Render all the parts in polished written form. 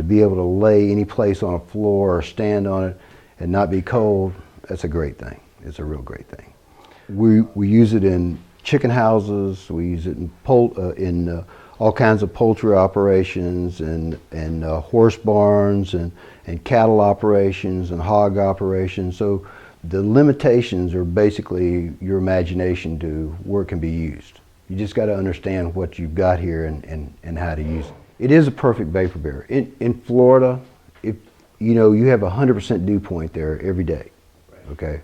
be able to lay any place on a floor or stand on it and not be cold, that's a great thing. It's a real great thing. We use it in chicken houses, we use it in all kinds of poultry operations and horse barns and cattle operations and hog operations. So the limitations are basically your imagination to where it can be used. You just got to understand what you've got here and how to use it. It is a perfect vapor barrier. In Florida, if you have 100% dew point there every day, okay?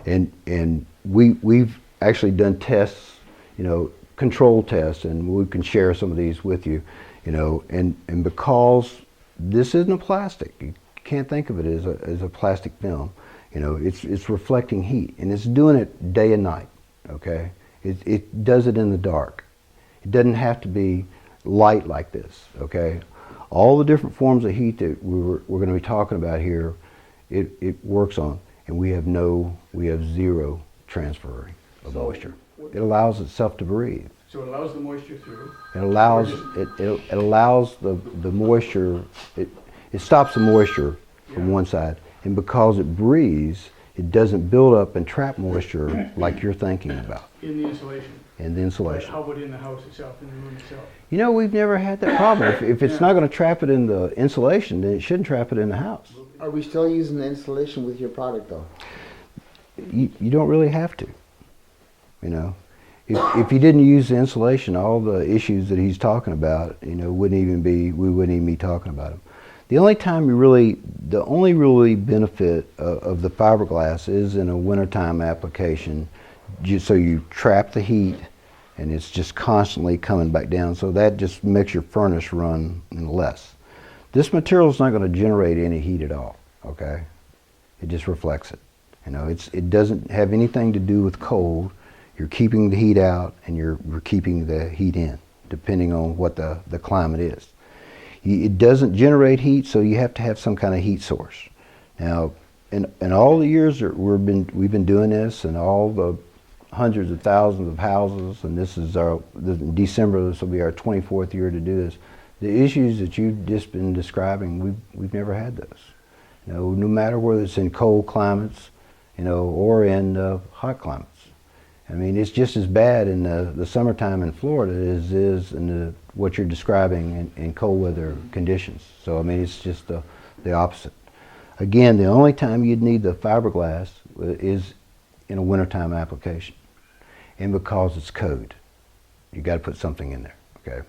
And we've actually done tests, control tests, and we can share some of these with you, and because this isn't a plastic, you can't think of it as a plastic film. It's reflecting heat, and it's doing it day and night, okay? It does it in the dark. It doesn't have to be light like this, okay? All the different forms of heat that we're going to be talking about here, it works on, and we have zero transfer of moisture. It allows itself to breathe. So it allows the moisture through. It allows the moisture. It stops the moisture from one side, and because it breathes, it doesn't build up and trap moisture like you're thinking about. In the insulation. In the insulation. How about in the house itself, in the room itself? We've never had that problem. If it's not going to trap it in the insulation, then it shouldn't trap it in the house. Are we still using the insulation with your product, though? You don't really have to. If you didn't use the insulation, all the issues that he's talking about, we wouldn't even be talking about them. The only really benefit of the fiberglass is in a wintertime application, so you trap the heat and it's just constantly coming back down, so that just makes your furnace run less. This material is not going to generate any heat at all, okay? It just reflects it. It doesn't have anything to do with cold. You're keeping the heat out and you're keeping the heat in, depending on what the climate is. It doesn't generate heat, so you have to have some kind of heat source. Now, in all the years that we've been doing this, and all the hundreds of thousands of houses, and this is December, this will be our 24th year to do this. The issues that you've just been describing, we've never had those. No matter whether it's in cold climates, or in hot climates. I mean, it's just as bad in the summertime in Florida as it is in what you're describing in cold weather conditions. So, I mean, it's just the opposite. Again, the only time you'd need the fiberglass is in a wintertime application. And because it's code. You got to put something in there, okay?